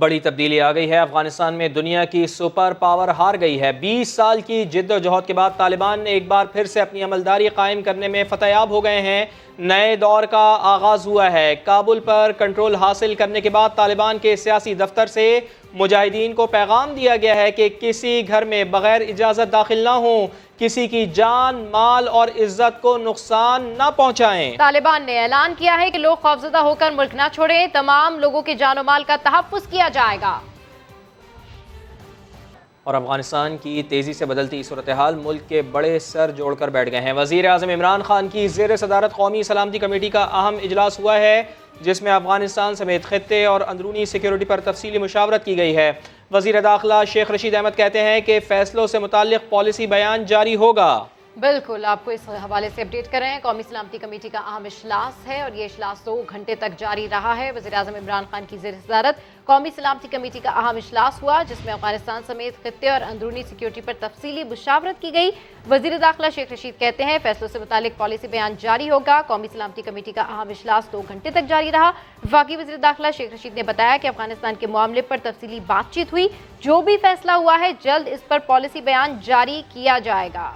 بڑی تبدیلی آ گئی ہے۔ افغانستان میں دنیا کی سپر پاور ہار گئی ہے۔ 20 سال کی جد و جہد کے بعد طالبان نے ایک بار پھر سے اپنی عملداری قائم کرنے میں فتح یاب ہو گئے ہیں۔ نئے دور کا آغاز ہوا ہے۔ کابل پر کنٹرول حاصل کرنے کے بعد طالبان کے سیاسی دفتر سے مجاہدین کو پیغام دیا گیا ہے کہ کسی گھر میں بغیر اجازت داخل نہ ہوں، کسی کی جان، مال اور عزت کو نقصان نہ پہنچائیں۔ طالبان نے اعلان کیا ہے کہ لوگ خوفزدہ ہو کر ملک نہ چھوڑیں، تمام لوگوں کے جان و مال کا تحفظ کیا جائے گا۔ اور افغانستان کی تیزی سے بدلتی صورتحال ملک کے بڑے سر جوڑ کر بیٹھ گئے ہیں۔ وزیر اعظم عمران خان کی زیر صدارت قومی سلامتی کمیٹی کا اہم اجلاس ہوا ہے، جس میں افغانستان سمیت خطے اور اندرونی سیکیورٹی پر تفصیلی مشاورت کی گئی ہے۔ وزیر داخلہ شیخ رشید احمد کہتے ہیں کہ فیصلوں سے متعلق پالیسی بیان جاری ہوگا۔ بالکل، آپ کو اس حوالے سے اپڈیٹ کر رہے ہیں۔ قومی سلامتی کمیٹی کا اہم اجلاس ہے اور یہ اجلاس 2 گھنٹے تک جاری رہا ہے۔ وزیر اعظم عمران خان کی زیر صدارت قومی سلامتی کمیٹی کا اہم اجلاس ہوا، جس میں افغانستان سمیت خطے اور اندرونی سیکیورٹی پر تفصیلی مشاورت کی گئی۔ وزیر داخلہ شیخ رشید کہتے ہیں فیصلوں سے متعلق پالیسی بیان جاری ہوگا۔ قومی سلامتی کمیٹی کا اہم اجلاس 2 گھنٹے تک جاری رہا۔ وفاقی وزیر داخلہ شیخ رشید نے بتایا کہ افغانستان کے معاملے پر تفصیلی بات چیت ہوئی، جو بھی فیصلہ ہوا ہے جلد اس پر پالیسی بیان جاری کیا جائے گا۔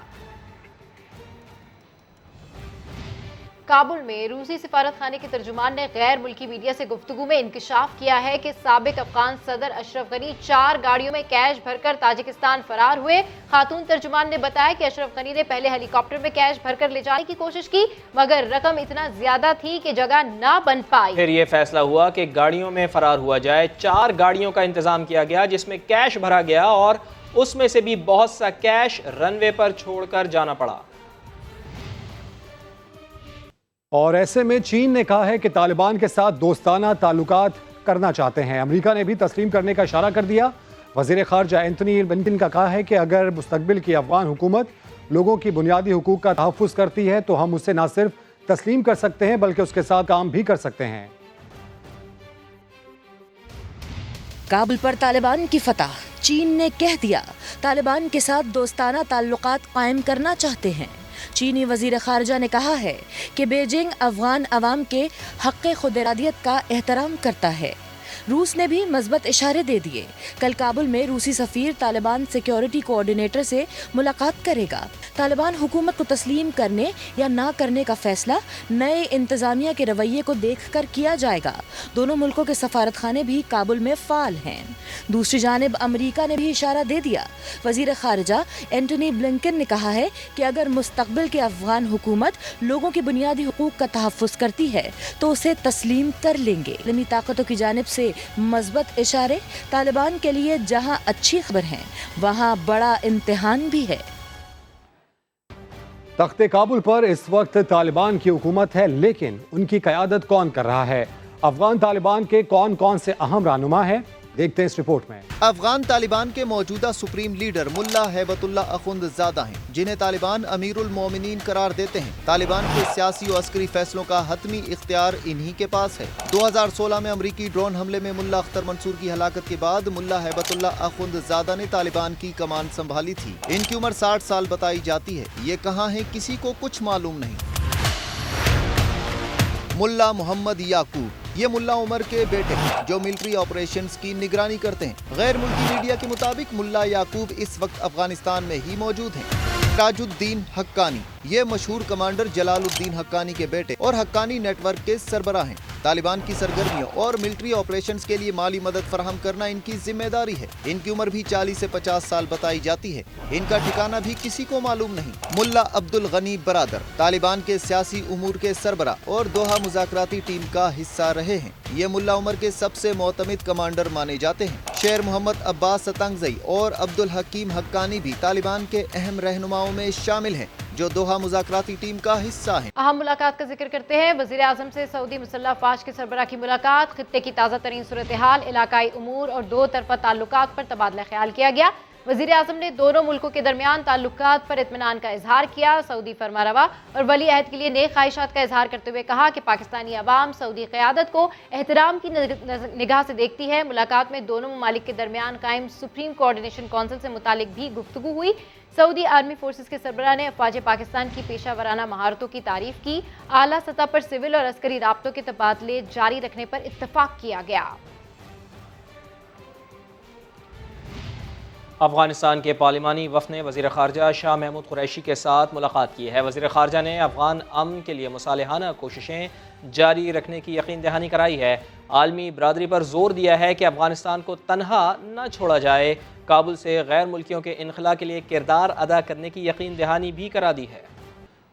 کابل میں روسی سفارت خانے کے ترجمان نے غیر ملکی میڈیا سے گفتگو میں انکشاف کیا ہے کہ سابق افغان صدر اشرف غنی 4 گاڑیوں میں کیش بھر کر تاجکستان فرار ہوئے۔ خاتون ترجمان نے بتایا کہ اشرف غنی نے پہلے ہیلی کاپٹر میں کیش بھر کر لے جانے کی کوشش کی، مگر رقم اتنا زیادہ تھی کہ جگہ نہ بن پائی۔ پھر یہ فیصلہ ہوا کہ گاڑیوں میں فرار ہوا جائے۔ 4 گاڑیوں کا انتظام کیا گیا، جس میں کیش بھرا گیا اور اس میں سے بھی بہت سا کیش رن وے پر چھوڑ کر جانا پڑا۔ اور ایسے میں چین نے کہا ہے کہ طالبان کے ساتھ دوستانہ تعلقات کرنا چاہتے ہیں۔ امریکہ نے بھی تسلیم کرنے کا اشارہ کر دیا۔ وزیر خارجہ اینتھونی بلنکن کا کہا ہے کہ اگر مستقبل کی افغان حکومت لوگوں کی بنیادی حقوق کا تحفظ کرتی ہے تو ہم اسے نہ صرف تسلیم کر سکتے ہیں بلکہ اس کے ساتھ کام بھی کر سکتے ہیں۔ کابل پر طالبان کی فتح، چین نے کہہ دیا طالبان کے ساتھ دوستانہ تعلقات قائم کرنا چاہتے ہیں۔ چینی وزیر خارجہ نے کہا ہے کہ بیجنگ افغان عوام کے حق خود ارادیت کا احترام کرتا ہے۔ روس نے بھی مثبت اشارے دے دیے۔ کل کابل میں روسی سفیر طالبان سیکیورٹی کوآرڈینیٹر سے ملاقات کرے گا۔ طالبان حکومت کو تسلیم کرنے یا نہ کرنے کا فیصلہ نئے انتظامیہ کے رویے کو دیکھ کر کیا جائے گا۔ دونوں ملکوں کے سفارت خانے بھی کابل میں فعال ہیں۔ دوسری جانب امریکہ نے بھی اشارہ دے دیا۔ وزیر خارجہ اینٹونی بلنکن نے کہا ہے کہ اگر مستقبل کی افغان حکومت لوگوں کی بنیادی حقوق کا تحفظ کرتی ہے تو اسے تسلیم کر لیں گے۔ عالمی طاقتوں کی جانب سے مثبت اشارے طالبان کے لیے جہاں اچھی خبر ہیں وہاں بڑا امتحان بھی ہے۔ تخت کابل پر اس وقت طالبان کی حکومت ہے، لیکن ان کی قیادت کون کر رہا ہے؟ افغان طالبان کے کون کون سے اہم رہنما ہیں؟ دیکھتے ہیں اس رپورٹ میں۔ افغان طالبان کے موجودہ سپریم لیڈر ملا ہیبت اللہ اخند زادہ ہیں، جنہیں طالبان امیر المومنین قرار دیتے ہیں۔ طالبان کے سیاسی و عسکری فیصلوں کا حتمی اختیار انہی کے پاس ہے۔ 2016 میں امریکی ڈرون حملے میں ملا اختر منصور کی ہلاکت کے بعد ملا ہیبت اللہ اخند زادہ نے طالبان کی کمان سنبھالی تھی۔ ان کی عمر 60 سال بتائی جاتی ہے۔ یہ کہاں ہیں کسی کو کچھ معلوم نہیں۔ ملا محمد یعقوب، یہ ملا عمر کے بیٹے ہیں جو ملٹری آپریشنز کی نگرانی کرتے ہیں۔ غیر ملکی میڈیا کے مطابق ملا یعقوب اس وقت افغانستان میں ہی موجود ہیں۔ تاج الدین حقانی، یہ مشہور کمانڈر جلال الدین حقانی کے بیٹے اور حقانی نیٹ ورک کے سربراہ ہیں۔ طالبان کی سرگرمیوں اور ملٹری آپریشنز کے لیے مالی مدد فراہم کرنا ان کی ذمہ داری ہے۔ ان کی عمر بھی 40 سے 50 سال بتائی جاتی ہے۔ ان کا ٹھکانہ بھی کسی کو معلوم نہیں۔ ملا عبد الغنی برادر طالبان کے سیاسی امور کے سربراہ اور دوحہ مذاکراتی ٹیم کا حصہ رہے ہیں۔ یہ ملا عمر کے سب سے معتمد کمانڈر مانے جاتے ہیں۔ شیر محمد عباس ستنگزئی اور عبد الحکیم حقانی بھی طالبان کے اہم رہنماؤں میں شامل ہیں جو دوحہ مذاکراتی ٹیم کا حصہ ہیں۔ اہم ملاقات کا ذکر کرتے ہیں۔ وزیر اعظم سے سعودی مسلح افواج کے سربراہ کی ملاقات، خطے کی تازہ ترین صورتحال، علاقائی امور اور 2 طرفہ تعلقات پر تبادلہ خیال کیا گیا۔ وزیر اعظم نے دونوں ملکوں کے درمیان تعلقات پر اطمینان کا اظہار کیا۔ سعودی فرمانروا اور ولی عہد کے لیے نیک خواہشات کا اظہار کرتے ہوئے کہا کہ پاکستانی عوام سعودی قیادت کو احترام کی نگاہ سے دیکھتی ہے۔ ملاقات میں دونوں ممالک کے درمیان قائم سپریم کوآرڈینیشن کونسل سے متعلق بھی گفتگو ہوئی۔ سعودی آرمی فورسز کے سربراہ نے افواج پاکستان کی پیشہ ورانہ مہارتوں کی تعریف کی۔ اعلیٰ سطح پر سول اور عسکری رابطوں کے تبادلے جاری رکھنے پر اتفاق کیا گیا۔ افغانستان کے پارلیمانی وفد نے وزیر خارجہ شاہ محمود قریشی کے ساتھ ملاقات کی ہے۔ وزیر خارجہ نے افغان امن کے لیے مصالحانہ کوششیں جاری رکھنے کی یقین دہانی کرائی ہے۔ عالمی برادری پر زور دیا ہے کہ افغانستان کو تنہا نہ چھوڑا جائے۔ کابل سے غیر ملکیوں کے انخلاء کے لیے کردار ادا کرنے کی یقین دہانی بھی کرا دی ہے۔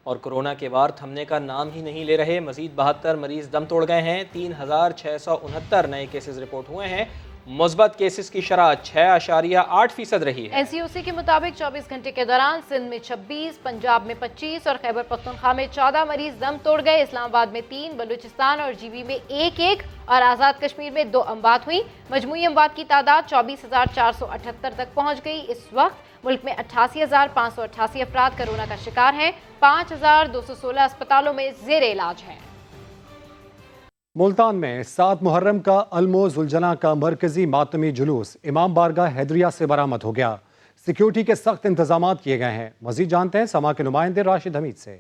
اور کورونا کے وار تھمنے کا نام ہی نہیں لے رہے، مزید 72 مریض دم توڑ گئے ہیں۔ 3669 نئے کیسز رپورٹ ہوئے ہیں۔ مثبت کیسز کی شرح 6.8% رہی ہے۔ NCOC کے مطابق 24 گھنٹے کے دوران سندھ میں 26، پنجاب میں 25 اور خیبر پختونخوا میں 14 مریض دم توڑ گئے۔ اسلام آباد میں 3، بلوچستان اور GB میں 1 اور آزاد کشمیر میں 2 اموات ہوئیں۔ مجموعی اموات کی تعداد 24,478 تک پہنچ گئی۔ اس وقت ملک میں 88,588 افراد کورونا کا شکار ہیں۔ 5,216 اسپتالوں میں زیر علاج ہیں۔ ملتان میں 7 محرم کا علم و ذوالجناح کا مرکزی ماتمی جلوس امام بارگاہ حیدریہ سے برآمد ہو گیا۔ سیکیورٹی کے سخت انتظامات کیے گئے ہیں۔ مزید جانتے ہیں سما کے نمائندے راشد حمید سے۔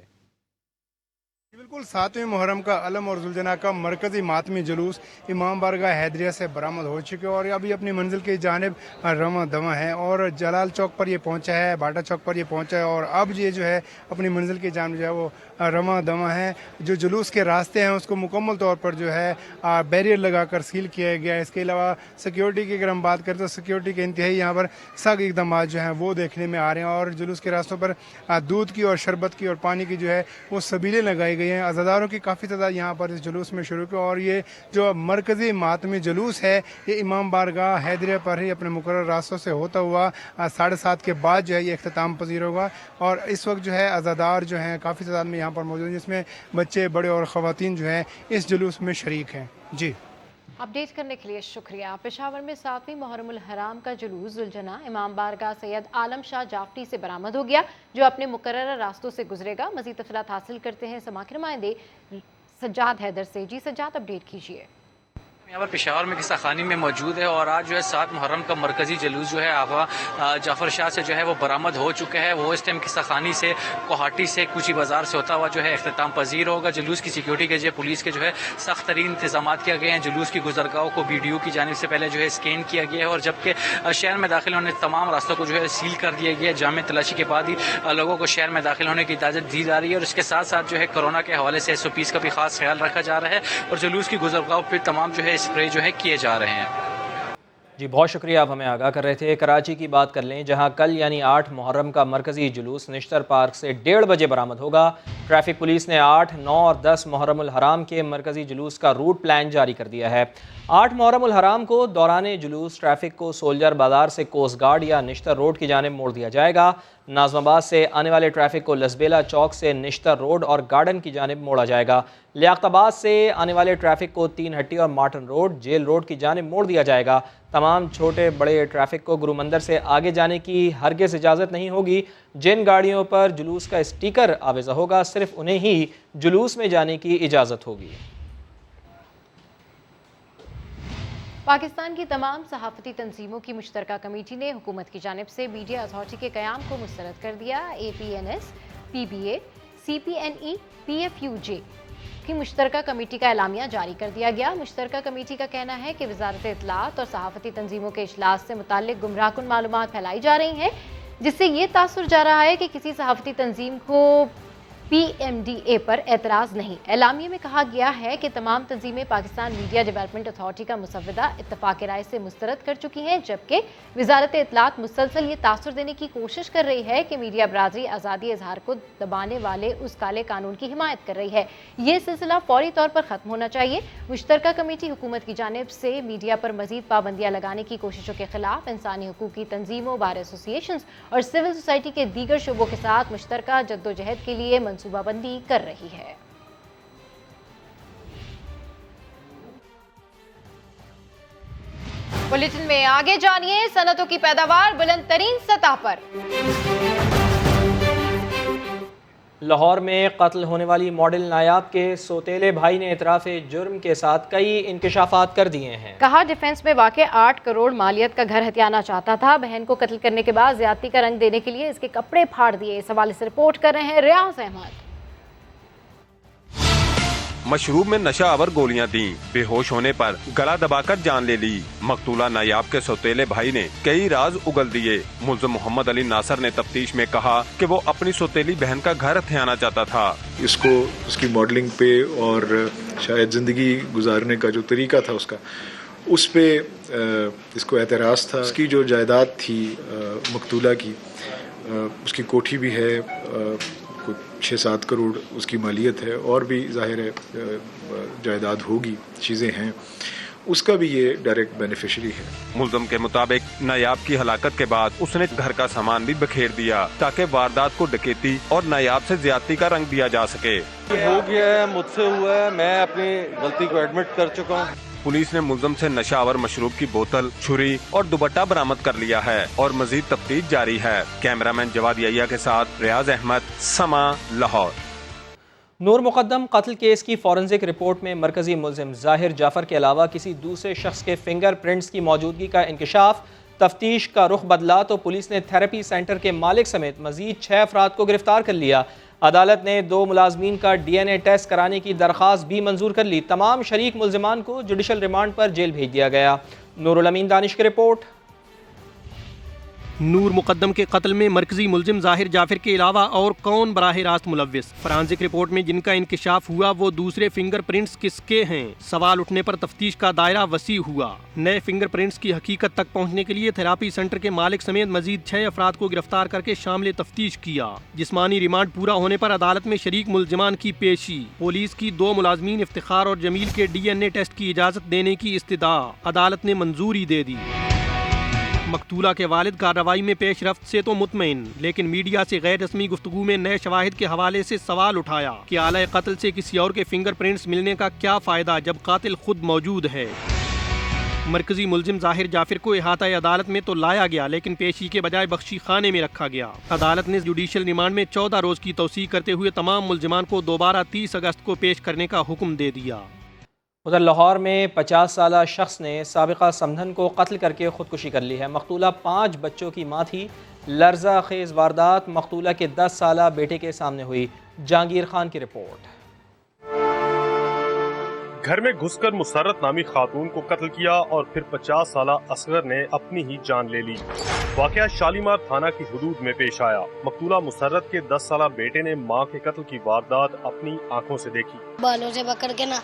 بالکل 7ویں محرم کا علم اور ذوالجناح کا مرکزی ماتمی جلوس امام بارگاہ حیدریہ سے برآمد ہو چکے اور ابھی اپنی منزل کی جانب رواں دواں ہے اور جلال چوک پر یہ پہنچا ہے، باٹا چوک پر یہ پہنچا ہے اور اب یہ جو ہے اپنی منزل کی جانب جو ہے وہ رواں دواں ہے۔ جو جلوس کے راستے ہیں اس کو مکمل طور پر جو ہے بیریئر لگا کر سیل کیا گیا ہے۔ اس کے علاوہ سیکیورٹی کی اگر ہم بات کریں تو سیکیورٹی کے انتہائی یہاں پر سخت اقدامات جو ہیں وہ دیکھنے میں آ رہے ہیں اور جلوس کے راستوں پر دودھ کی اور شربت کی اور پانی کی جو ہے وہ سبیلیں لگائی گئی ہیں۔ عزاداروں کی کافی تعداد یہاں پر اس جلوس میں شروع کی اور یہ جو مرکزی ماتمی جلوس ہے یہ امام بارگاہ حیدریہ پر ہی اپنے مقرر راستوں سے ہوتا ہوا 7:30 کے بعد جو ہے یہ اختتام پذیر ہوگا اور اس وقت جو ہے عزادار جو ہیں کافی تعداد میں یہاں پر موجود ہیں، جس میں بچے، بڑے اور خواتین جو ہیں اس جلوس میں شریک ہیں۔ جی اپڈیٹ کرنے کے لیے شکریہ۔ پشاور میں 7ویں محرم الحرام کا جلوس ذوالجناح امام بارگاہ سید عالم شاہ جعفری سے برآمد ہو گیا جو اپنے مقررہ راستوں سے گزرے گا۔ مزید تفصیلات حاصل کرتے ہیں سما کے نمائندے سجاد حیدر سے۔ جی سجاد، اپڈیٹ کیجیے۔ یہاں پر پشاور میں قصہ خانی میں موجود ہے اور آج جو ہے 7 محرم کا مرکزی جلوس جو ہے آغا جعفر شاہ سے جو ہے وہ برآمد ہو چکا ہے۔ وہ اس ٹائم قصہ خانی سے، کوہاٹی سے، کوچی بازار سے ہوتا ہوا جو ہے اختتام پذیر ہوگا۔ جلوس کی سیکیورٹی کے جو پولیس کے جو ہے سخت ترین انتظامات کیا گئے ہیں۔ جلوس کی گزرگاہوں کو BDO کی جانب سے پہلے جو ہے اسکین کیا گیا ہے اور جبکہ شہر میں داخل ہونے تمام راستوں کو جو ہے سیل کر دیا گیا ہے۔ جامع تلاشی کے بعد ہی لوگوں کو شہر میں داخل ہونے کی اجازت دی جا رہی ہے اور اس کے ساتھ ساتھ جو ہے کورونا کے حوالے سے SOPs کا بھی خاص خیال رکھا جا رہا ہے اور جلوس کی گزرگاہوں پہ تمام جو ہے اسپرے جو ہے کیے جا رہے ہیں۔ جی بہت شکریہ، آپ ہمیں آگاہ کر رہے تھے۔ کراچی کی بات کر لیں جہاں کل یعنی 8 محرم کا مرکزی جلوس نشتر پارک سے 1:30 بجے برآمد ہوگا۔ ٹریفک پولیس نے 8، 9 اور 10 محرم الحرام کے مرکزی جلوس کا روٹ پلان جاری کر دیا ہے۔ 8 محرم الحرام کو دوران جلوس ٹریفک کو سولجر بازار سے کوسٹ گارڈ یا نشتر روڈ کی جانب موڑ دیا جائے گا۔ ناظم آباد سے آنے والے ٹریفک کو لسبیلا چوک سے نشتر روڈ اور گارڈن کی جانب موڑا جائے گا۔ لیاقت آباد سے آنے والے ٹریفک کو 3 ہٹی اور مارٹن روڈ، جیل روڈ کی جانب موڑ دیا جائے گا۔ تمام چھوٹے بڑے ٹریفک کو گرو مندر سے آگے جانے کی ہرگز اجازت نہیں ہوگی۔ جن گاڑیوں پر جلوس کا اسٹیکر آویزہ ہوگا صرف انہیں ہی جلوس میں جانے کی اجازت ہوگی۔ پاکستان کی تمام صحافتی تنظیموں کی مشترکہ کمیٹی نے حکومت کی جانب سے میڈیا اتھارٹی کے قیام کو مسترد کر دیا۔ APNS، PBA، CPNE، PFUJ کی مشترکہ کمیٹی کا اعلامیہ جاری کر دیا گیا۔ مشترکہ کمیٹی کا کہنا ہے کہ وزارت اطلاعات اور صحافتی تنظیموں کے اجلاس سے متعلق گمراہ کن معلومات پھیلائی جا رہی ہیں جس سے یہ تاثر جا رہا ہے کہ کسی صحافتی تنظیم کو PMDA پر اعتراض نہیں۔ اعلامیے میں کہا گیا ہے کہ تمام تنظیمیں پاکستان میڈیا ڈیولپمنٹ اتھارٹی کا مسودہ اتفاق رائے سے مسترد کر چکی ہیں جبکہ وزارت اطلاعات مسلسل یہ تاثر دینے کی کوشش کر رہی ہے کہ میڈیا برادری آزادی اظہار کو دبانے والے اس کالے قانون کی حمایت کر رہی ہے۔ یہ سلسلہ فوری طور پر ختم ہونا چاہیے۔ مشترکہ کمیٹی حکومت کی جانب سے میڈیا پر مزید پابندیاں لگانے کی کوششوں کے خلاف انسانی حقوق کی تنظیموں، بار ایسوسیشنز اور سول سوسائٹی کے دیگر شعبوں کے ساتھ مشترکہ جدوجہد کے لیے منصوبہ بندی کر رہی ہے۔ بلیٹن میں آگے جانیے صنعتوں کی پیداوار بلند ترین سطح پر۔ لاہور میں قتل ہونے والی ماڈل نایاب کے سوتیلے بھائی نے اعتراف جرم کے ساتھ کئی انکشافات کر دیے ہیں۔ کہا ڈیفنس میں واقع 8 کروڑ مالیت کا گھر ہتھیانا چاہتا تھا۔ بہن کو قتل کرنے کے بعد زیادتی کا رنگ دینے کے لیے اس کے کپڑے پھاڑ دیے۔ اس حوالے سے رپورٹ کر رہے ہیں ریاض احمد۔ मशरूब में नशा आवर गोलियां दी। बेहोश होने पर गला दबाकर जान ले ली। मकतूला नायाब के सौतेले भाई ने कई राज उगल दिए। मुल्ज़िम मोहम्मद अली नासर ने तफ्तीश में कहा कि वो अपनी सौतेली बहन का घर हथियाना चाहता था। इसको उसकी मॉडलिंग पे और शायद जिंदगी गुजारने का जो तरीका था उसका, उस पे इसको एतराज़ था। उसकी जो जायदाद थी मकतूला की, उसकी कोठी भी है, कुछ 6-7 करोड़ उसकी मालियत है, और भी ज़ाहिर है जायदाद होगी, चीज़ें हैं, उसका भी ये डायरेक्ट बेनिफिशियरी है। मुल्ज़िम के मुताबिक नायाब की हलाकत के बाद उसने घर का सामान भी बखेर दिया ताकि वारदात को डकैती और नायाब से ज्यादती का रंग दिया जा सके। हो गया है, मुझसे हुआ है, मैं अपनी गलती को एडमिट कर चुका हूँ। पुलिस ने मुल्ज़िम से नशावर मशरूब की बोतल, छुरी और दुपट्टा बरामद कर लिया है और मजीद तफ्तीश जारी है। कैमरामैन जवाद याहिया के साथ रियाज अहमद, समा, लाहौर। नूर मुक़द्दम कत्ल केस की फॉरेंसिक रिपोर्ट में मरकजी मुल्ज़िम ज़ाहिर जाफ़र के अलावा किसी दूसरे शख्स के फिंगर प्रिंट्स की मौजूदगी का इंकशाफ। तफ्तीश का रुख बदला तो पुलिस ने थेरेपी सेंटर के मालिक समेत मजीद 6 अफराद को गिरफ्तार कर लिया। अदालत ने 2 मुलाजमीन का DNA टेस्ट कराने की दरख्वास्त भी मंजूर कर ली। तमाम शरीक मुल्ज़िमान को जुडिशल रिमांड पर जेल भेज दिया गया। नूरुल अमीन दानिश की रिपोर्ट। नूर मुक़द्दम के कत्ल में मरकजी मुल्ज़िम ज़ाहिर जाफ़र के अलावा और कौन बराह रास्त मुलव्विस? फॉरेंसिक रिपोर्ट में जिनका इंकशाफ हुआ वो दूसरे फिंगर प्रिंट्स किसके हैं? सवाल उठने पर तफ्तीश का दायरा वसी हुआ। नए फिंगर प्रिंट्स की हकीकत तक पहुँचने के लिए थेरापी सेंटर के मालिक समेत मजीद 6 अफराद को गिरफ्तार करके शामिल तफ्तीश किया। जिस्मानी रिमांड पूरा होने पर अदालत में शरीक मुल्ज़िमान की पेशी। पुलिस की 2 मुलाजमीन इफ्तिखार और जमील के DNA टेस्ट की इजाज़त देने की इस्तदा अदालत ने मंजूरी दे दी। मकतूला के वालिद कार्रवाई में पेशरफ्त से तो मुतमईन, लेकिन मीडिया से गैर रस्मी गुफ्तगू में नए शवाहिद के हवाले से सवाल उठाया कि आला कत्ल से किसी और के फिंगर प्रिंट्स मिलने का क्या फ़ायदा जब कातिल खुद मौजूद है। मरकजी मुल्ज़िम ज़ाहिर जाफ़िर को इहाता अदालत में तो लाया गया, लेकिन पेशी के बजाय बख्शी खाने में रखा गया। अदालत ने जुडिशल रिमांड में 14 रोज़ की तौसीक़ करते हुए तमाम मुल्ज़िमान को दोबारा 30 अगस्त को पेश करने का हुक्म दे दिया। उधर लाहौर में 50 साला शख्स ने साबिक़ा समधन को कत्ल करके ख़ुदकुशी कर ली है। मकतूला 5 बच्चों की माँ थी। लर्जा खेज़ वारदात मकतूला के 10 साला बेटे के सामने हुई। जहांगीर खान की रिपोर्ट। घर में घुसकर मुसर्रत नामी खातून को कत्ल किया और फिर 50 साला असगर ने अपनी ही जान ले ली। वाक़या शालीमार थाना की हुदूद में पेश आया। मकतूला मुसर्रत के 10 साला बेटे ने माँ के कत्ल की वारदात अपनी आंखों से देखी। बालों से पकड़ के ना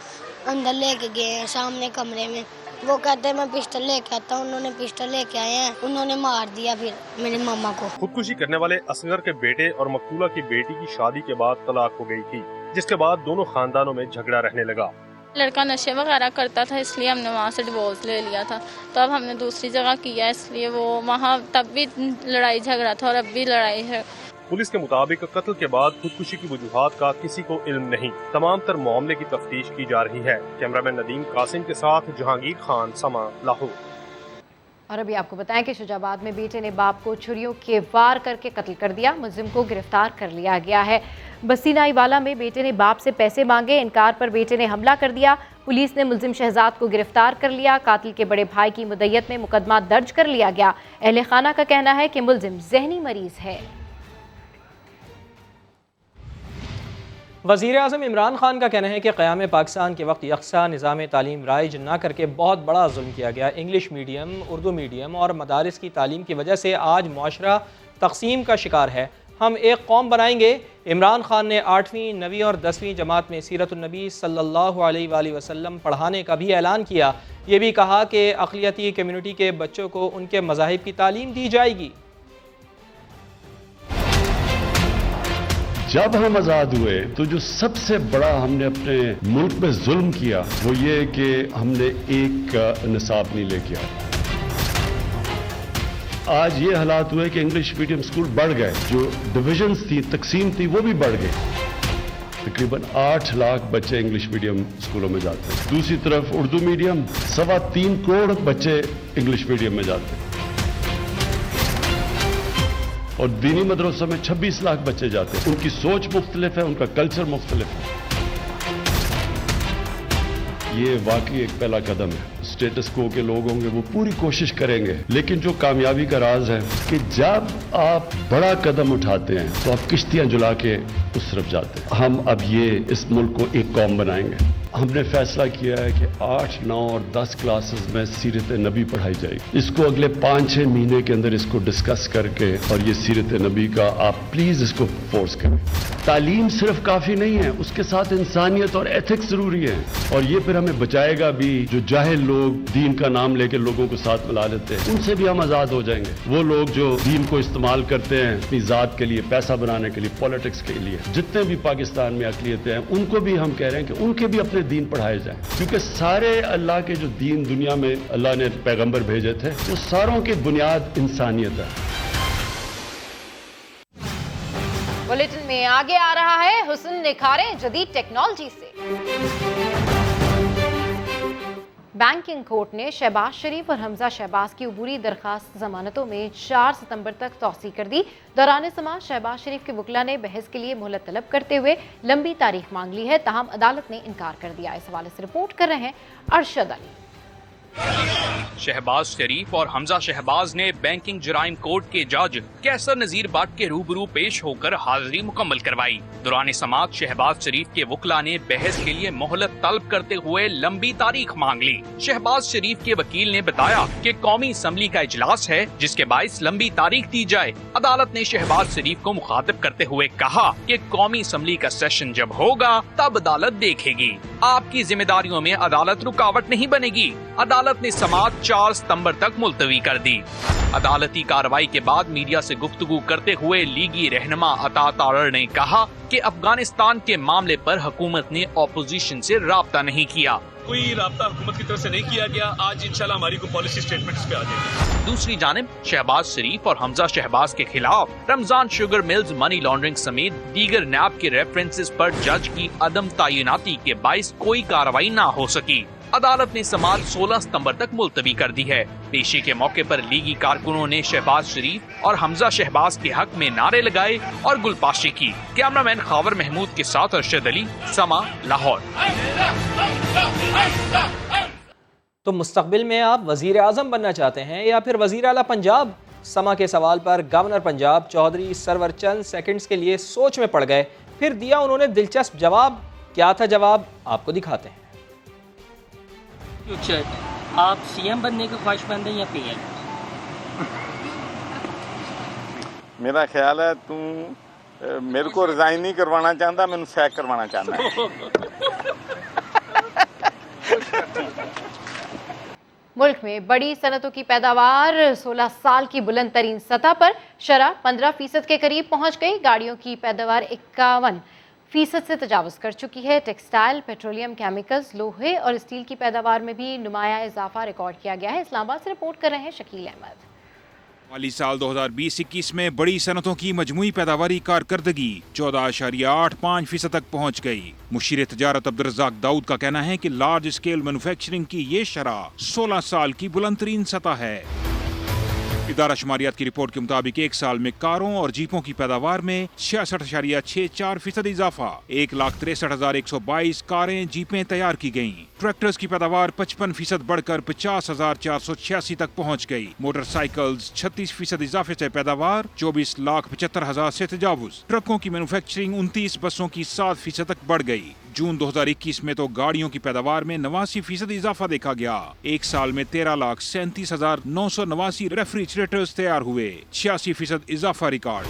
अंदर लेके गए हैं सामने कमरे में। वो कहते हैं मैं पिस्टल लेके आता हूँ, उन्होंने पिस्टल लेके आए हैं, उन्होंने मार दिया फिर मेरी मामा को। खुदकुशी करने वाले असगर के बेटे और मकतूला की बेटी की शादी के बाद तलाक हो गई थी, जिसके बाद दोनों खानदानों में झगड़ा रहने लगा। लड़का नशे वगैरह करता था, इसलिए हमने वहाँ से डिवोर्स ले लिया था। तो अब हमने दूसरी जगह किया, इसलिए वो वहाँ तब भी लड़ाई झगड़ा था और अब भी लड़ाई है। पुलिस के मुताबिक कत्ल के बाद खुदकुशी की वजूहात का किसी को इल्म नहीं। तमाम तर मामले की तफ्तीश की जा रही है। कैमरामैन नदीम कासिम के साथ जहांगीर खान, समा, लाहौर। और अभी आपको बताएं कि शुजाबाद में बेटे ने बाप को छुरियों के वार करके कत्ल कर दिया। मुल्जिम को गिरफ्तार कर लिया गया है। बसीनाई वाला में बेटे ने बाप से पैसे मांगे, इनकार पर बेटे ने हमला कर दिया। पुलिस ने मुल्जिम शहजाद को गिरफ्तार कर लिया। कातिल के बड़े भाई की मुद्दत में मुकदमा दर्ज कर लिया गया। अहले खाना का कहना है कि मुल्जिम जहनी मरीज है। वज़ीर आज़म इमरान खान का कहना है कि क़याम पाकिस्तान के वक्त यकसा निज़ाम तालीम राइज ना करके बहुत बड़ा जुल्म किया गया। इंग्लिश मीडियम, उर्दू मीडियम और मदारिस की तालीम की वजह से आज मुआशरा तक़सीम का शिकार है। हम एक कौम बनाएंगे। इमरान खान ने 8वीं, 9वीं और 10वीं जमात में सीरतुन्नबी सल्लल्लाहु अलैहि वसल्लम पढ़ाने का भी ऐलान किया। ये भी कहा कि अक़लियती कम्यूनिटी के बच्चों को उनके मज़ाहिब की तालीम दी जाएगी। जब हम आज़ाद हुए तो जो सबसे बड़ा हमने अपने मुल्क में जुल्म किया वो ये कि हमने एक निसाब नहीं लेके आए। आज ये हालात हुए कि इंग्लिश मीडियम स्कूल बढ़ गए, जो डिविजन्स थी, तकसीम थी, वो भी बढ़ गई। तकरीबन 8 लाख बच्चे इंग्लिश मीडियम स्कूलों में जाते हैं। दूसरी तरफ उर्दू मीडियम 3.25 करोड़ बच्चे इंग्लिश मीडियम में जाते हैं और दीनी मदरसों में 26 लाख बच्चे जाते हैं। उनकी सोच मुख्तलिफ है, उनका कल्चर मुख्तलिफ है। ये वाकई एक पहला कदम है। स्टेटस को के लोग होंगे वो पूरी कोशिश करेंगे, लेकिन जो कामयाबी का राज है कि जब आप बड़ा कदम उठाते हैं तो आप किश्तियां जुला के उस तरफ जाते हैं। हम अब ये इस मुल्क को एक कौम बनाएंगे। हमने फैसला किया है कि 8, 9 और 10 क्लासेस में सीरत नबी पढ़ाई जाएगी। इसको अगले 5-6 महीने के अंदर इसको डिस्कस करके, और ये सीरत नबी का आप प्लीज इसको फोर्स करें। तालीम सिर्फ काफी नहीं है, उसके साथ इंसानियत और एथिक्स जरूरी है, और ये फिर हमें बचाएगा भी। जो जाहिल लोग दीन का नाम लेकर लोगों को साथ मिला लेते हैं, उनसे भी हम आजाद हो जाएंगे। वो लोग जो दीन को इस्तेमाल करते हैं अपनी जात के लिए, पैसा बनाने के लिए, पॉलिटिक्स के लिए, जितने भी पाकिस्तान में अकलियतें हैं, उनको भी हम कह रहे हैं कि उनके भी अपने दीन पढ़ाए जाए, क्योंकि सारे अल्लाह के जो दीन दुनिया में अल्लाह ने पैगंबर भेजे थे, वो सारों की बुनियाद इंसानियत है। बुलेटिन में आगे आ रहा है हुस्न निखारे जदीद टेक्नोलॉजी से। बैंकिंग कोर्ट ने शहबाज शरीफ और हमजा शहबाज की अबूरी दरखास्त जमानतों में 4 सितंबर तक तौसी कर दी। दौरान समाअत शहबाज शरीफ के वकील ने बहस के लिए मोहलत तलब करते हुए लंबी तारीख मांग ली है, ताहम अदालत ने इनकार कर दिया। इस हवाले से रिपोर्ट कर रहे हैं अरशद अली। शहबाज शरीफ और हमजा शहबाज ने बैंकिंग जराइम कोर्ट के जज कैसर नजीर बट के रूबरू पेश होकर हाजिरी मुकम्मल करवाई। दौरान समाअत शहबाज शरीफ के वकील ने बहस के लिए मोहलत तलब करते हुए लंबी तारीख मांग ली। शहबाज शरीफ के वकील ने बताया कि कौमी असम्बली का इजलास है, जिसके बाइस लंबी तारीख दी जाए। अदालत ने शहबाज शरीफ को मुखातिब करते हुए कहा कि कौमी असम्बली का सेशन जब होगा तब अदालत देखेगी। आपकी जिम्मेदारियों में अदालत रुकावट नहीं बनेगी। अदालत ने समाअत 4 सितंबर तक मुलतवी कर दी। अदालती कार्रवाई के बाद मीडिया से गुफ्तगू करते हुए लीगी रहनुमा अता तारर ने कहा कि अफगानिस्तान के मामले पर हुकूमत ने ऑपोजिशन से राब्ता नहीं किया। कोई राब्ता हुकूमत की तरफ से नहीं किया गया। आज इंशाल्लाह हमारी को पॉलिसी स्टेटमेंट्स पे आ जाएगी। दूसरी जानिब शहबाज शरीफ और हमजा शहबाज के खिलाफ Ramzan sugar mills money laundering समेत दीगर नैब के रेफरेंसेस पर जज की अदम तैनाती के बाइस कोई कार्रवाई न हो सकी। अदालत ने समाअत 16 सितंबर तक मुलतवी कर दी है। पेशी के मौके पर लीगी कारकुनों ने शहबाज शरीफ और हमजा शहबाज के हक में नारे लगाए और गुलपाशी की। कैमरामैन खावर महमूद के साथ अरशद अली, समा, लाहौर। तो मुस्तकबिल में आप वजीर आज़म बनना चाहते हैं या फिर वजीर आला पंजाब? समा के सवाल पर गवर्नर पंजाब चौधरी सरवर चंद सेकंड्स के लिए सोच में पड़ गए, फिर दिया उन्होंने दिलचस्प जवाब। क्या था जवाब, आपको दिखाते हैं। फ्यूचर आप सीएम बनने की ख्वाहिशमंद हैं या पीएम? मेरा ख्याल है तू मेरे को रिजाइन नहीं करवाना चाहता, मैंने सैक करवाना चाहता है। मुल्क में बड़ी सनतों की पैदावार 16 साल की बुलंद तरीन सतह पर, शरह 15% के करीब पहुंच गई। गाड़ियों की पैदावार 51% से तजावज़ कर चुकी है। टेक्सटाइल, पेट्रोलियम, केमिकल्स, लोहे और स्टील की पैदावार में भी नुमाया इजाफा रिकॉर्ड किया गया है। इस्लामाबाद से रिपोर्ट कर रहे हैं शकील अहमद। माली साल 2020-21 में बड़ी सनतों की मजमुई पैदावारी कारकर्दगी 14.85% तक पहुंच गई। मुशीर तजारत अब्दुर्रज़ाक दाऊद का कहना है कि लार्ज स्केल मैन्युफैक्चरिंग की ये शरह 16 साल की बुलंद तरीन सतह है। इदारा शुमारियात की रिपोर्ट के मुताबिक एक साल में कारों और जीपों की पैदावार में 66.64% इजाफा। 1,63,122 कारें जीपें तैयार की गयी। ट्रैक्टर्स की पैदावार 55% बढ़कर 50,486 तक पहुँच गयी। मोटरसाइकिल्स 36% इजाफे से पैदावार 24,75,000 से तजावुज। ट्रकों की मैन्युफैक्चरिंग 29, बसों की 7% तक बढ़ गयी। जून 2021 में तो गाड़ियों की पैदावार में 89% इजाफा देखा गया। एक साल में 13,37,989 रेफ्रिजरेटर्स तैयार हुए, 86% इजाफा रिकॉर्ड।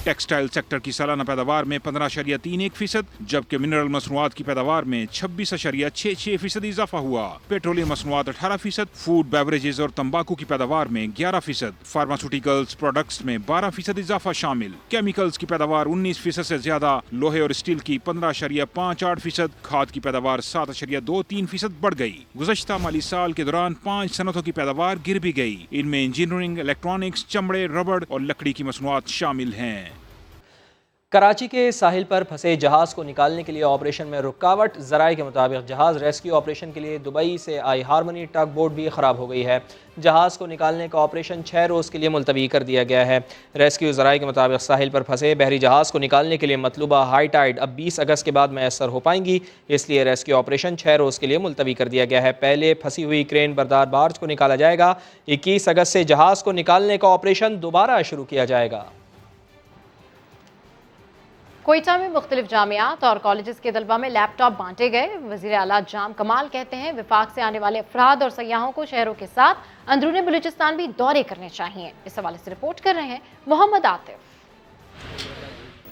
टेक्सटाइल सेक्टर की सालाना पैदावार में 15.31%, जबकि मिनरल मसनूआत की पैदावार में 26.66% इजाफा हुआ। पेट्रोलियम मसनूआत 18%, फूड बेवरेजेस और तंबाकू की पैदावार में 11%, फार्मास्यूटिकल्स प्रोडक्ट्स में 12% इजाफा शामिल। केमिकल्स की पैदावार 19% से ज्यादा, लोहे और स्टील की 15.58%, खाद की पैदावार 7.23% बढ़ गई। गुज़श्ता माली साल के दौरान 5 सनतों की पैदावार गिर भी गई। इनमें इंजीनियरिंग, इलेक्ट्रॉनिक्स, चमड़े, रबड़ और लकड़ी की मसनूआत शामिल हैं। कराची के साहिल पर फंसे जहाज़ को निकालने के लिए ऑपरेशन में रुकावट। ज़राए के मुताबिक जहाज़ रेस्क्यू ऑपरेशन के लिए दुबई से आई हारमनी टग बोट भी ख़राब हो गई है। जहाज़ को निकालने का ऑपरेशन 6 रोज़ के लिए मुलतवी कर दिया गया है। रेस्क्यू ज़राए के मुताबिक साहिल पर फंसे बहरी जहाज़ को निकालने के लिए मतलूबा हाई टाइड अब 20 अगस्त के बाद मैसर हो पाएंगी, इसलिए रेस्क्यू ऑपरेशन 6 रोज़ के लिए मुलतवी कर दिया गया है। पहले फंसी हुई क्रेन बरदार बार्ज को निकाला जाएगा। 21 अगस्त से जहाज़ को निकालने का ऑपरेशन दोबारा शुरू किया जाएगा। कोयटा में मुख्तलिफ जामियात और कॉलेजेस के तलबा में लैपटॉप बांटे गए। वज़ीर आला जाम कमाल कहते हैं वफाक से आने वाले अफराद और सयाहों को शहरों के साथ अंदरूनी बलूचिस्तान भी दौरे करने चाहिए। इस हवाले से रिपोर्ट कर रहे हैं मोहम्मद आतिफ।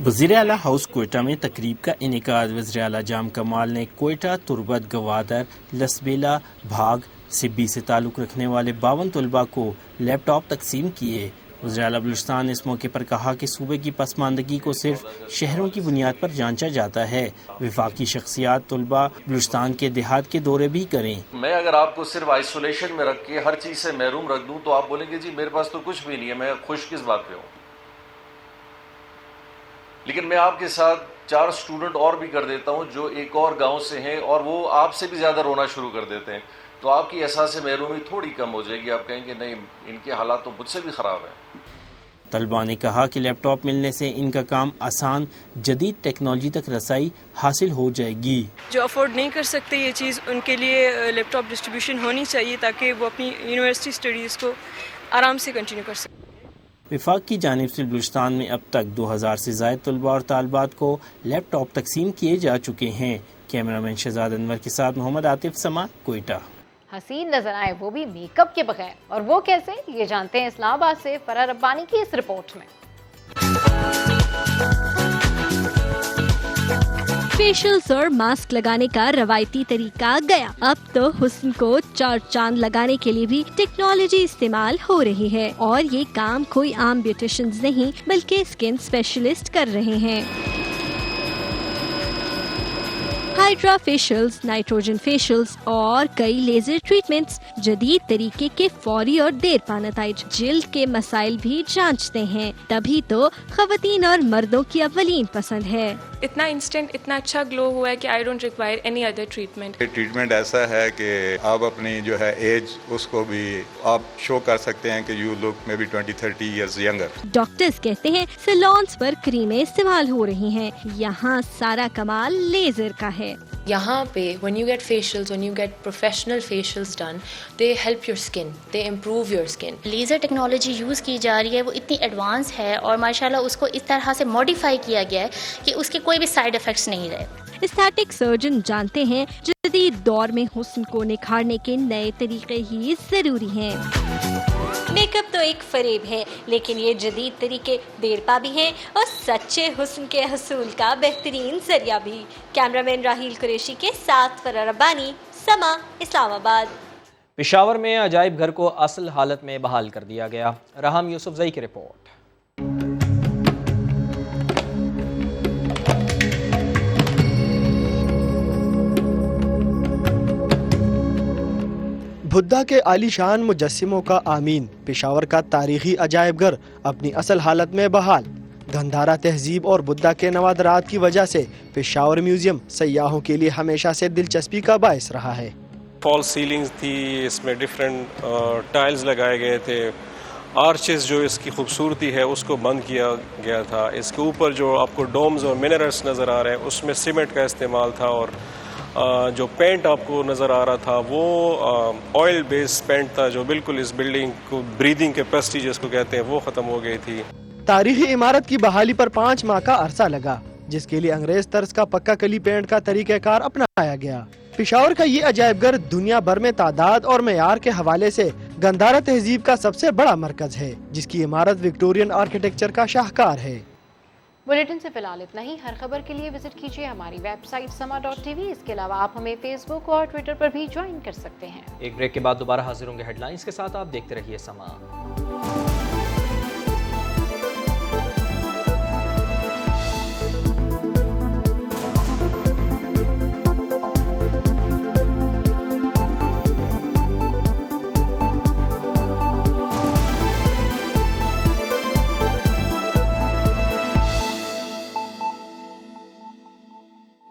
वज़ीर आला हाउस कोयटा में तकरीब का इनेकाद वज़ीर आला जाम कमाल ने कोयटा, तुरबत, गवादर, लसबेला, भाग, सिब्बी से ताल्लुक़ रखने वाले 52 तलबा को लैपटॉप तकसीम किए। वज़ीर आला बलूचिस्तान ने इस मौके पर कहा कि सूबे की पसमानदगी को सिर्फ शहरों की बुनियाद पर जांचा जाता है। वफाकी शख्सियात तलबा बलूचिस्तान के देहात के दौरे भी करें। मैं अगर आपको सिर्फ आइसोलेशन में रख के हर चीज़ से महरूम रख दूं तो आप बोलेंगे जी मेरे पास तो कुछ भी नहीं है, मैं खुश किस बात पे हूँ। लेकिन मैं आपके साथ 4 स्टूडेंट और भी कर देता हूँ जो एक और गाँव से हैं और वो आपसे भी ज़्यादा रोना शुरू कर देते हैं, तो आपकी एहसास महरूमी थोड़ी कम हो जाएगी। आप कहेंगे नहीं इनके हालात तो मुझसे भी ख़राब है। तलबा ने कहा कि लैपटॉप मिलने से इनका काम आसान, जदीद टेक्नोलॉजी तक रसाई हासिल हो जाएगी। जो अफोर्ड नहीं कर सकते ये चीज़, उनके लिए लैपटॉप डिस्ट्रीब्यूशन होनी चाहिए ताकि वो अपनी यूनिवर्सिटी स्टडीज़ को आराम से कंटिन्यू कर सकें। वफाक की जानिब से बलूचिस्तान में अब तक 2000 से ज़ायद तलबा और तालबात को लैपटॉप तकसीम किए जा चुके हैं। कैमरामैन शहजाद अनवर के साथ मोहम्मद आतिफ, समा, कोयटा। हसीन नजर आए वो भी मेकअप के बगैर, और वो कैसे, ये जानते हैं इस्लामाबाद से फराह रब्बानी की इस रिपोर्ट में। फेशियल्स और मास्क लगाने का रवायती तरीका गया, अब तो हुस्न को चार चांद लगाने के लिए भी टेक्नोलॉजी इस्तेमाल हो रही है, और ये काम कोई आम ब्यूटिशियंस नहीं बल्कि स्किन स्पेशलिस्ट कर रहे हैं। हाइड्रा फेशियल्स, नाइट्रोजन फेशियल्स और कई लेजर ट्रीटमेंट्स जदीद तरीके के फौरी और देरपा नताइज जिल्द के मसाइल भी जांचते हैं, तभी तो खवातीन और मर्दों की अव्वलीन पसंद है। इतना इंस्टेंट, इतना अच्छा ग्लो हुआ है कि I don't require any other treatment. Treatment ऐसा है कि आप अपनी जो है एज उसको भी आप शो कर सकते हैं कि you look may be 20-30 years younger. Doctors कहते हैं सैलून्स पर क्रीमें इस्तेमाल हो रही हैं, यहाँ सारा कमाल लेजर का है। यहाँ पे when you get facials, when you get professional facials done, they help your skin, they improve your skin. Laser technology use की जा रही है, वो इतनी एडवांस है और माशाल्लाह उसको इस तरह से मॉडिफाई किया गया है कि उसके कोई भी साइड इफ़ेक्ट्स नहीं रहे। एस्थेटिक सर्जन जानते हैं जदीद दौर में हुस्न को निखारने के नए तरीके ही जरूरी हैं। मेकअप तो एक फरेब है, लेकिन ये जदीद तरीके देरपा भी हैं और सच्चे हुस्न के हसूल का बेहतरीन जरिया भी। कैमरामैन राहील कुरैशी के साथ फराह रब्बानी, समा, इस्लामाबाद। पेशावर में अजायब घर को असल हालत में बहाल कर दिया गया। रहम यूसुफजई की रिपोर्ट। बुद्धा के आलीशान मुजस्सिमों का आमीन, पेशावर का तारीखी अजायब घर अपनी असल हालत में बहाल। गंधारा तहजीब और बुद्धा के नवादरात की वजह से पेशावर म्यूजियम सयाहों के लिए हमेशा से दिलचस्पी का बायस रहा है। फॉल सीलिंग्स थी, इसमें डिफरेंट टाइल्स लगाए गए थे, आर्चेस जो इसकी खूबसूरती है उसको बंद किया गया था। इसके ऊपर जो आपको डोम्स और मिनरल्स नज़र आ रहे हैं उसमें सीमेंट का इस्तेमाल था, और जो पेंट आपको नज़र आ रहा था वो ऑयल बेस्ड पेंट था, जो बिल्कुल इस बिल्डिंग को ब्रीदिंग कैपेसिटी जिसको कहते हैं वो ख़त्म हो गई थी। तारीखी इमारत की बहाली पर 5 माह का अरसा लगा, जिसके लिए अंग्रेज तर्ज का पक्का कली पेंट का तरीक़ाकार अपनाया गया। पेशावर का ये अजायब घर दुनिया भर में तादाद और मेयार के हवाले से गंधारा तहजीब का सबसे बड़ा मरकज है, जिसकी इमारत विक्टोरियन आर्किटेक्चर का शाहकार है। बुलेटिन से फिलहाल इतना ही। हर खबर के लिए विजिट कीजिए हमारी वेबसाइट sama.tv। इसके अलावा आप हमें फेसबुक और ट्विटर पर भी ज्वाइन कर सकते हैं। एक ब्रेक के बाद दोबारा हाजिर होंगे हेडलाइंस के साथ। आप देखते रहिए समा।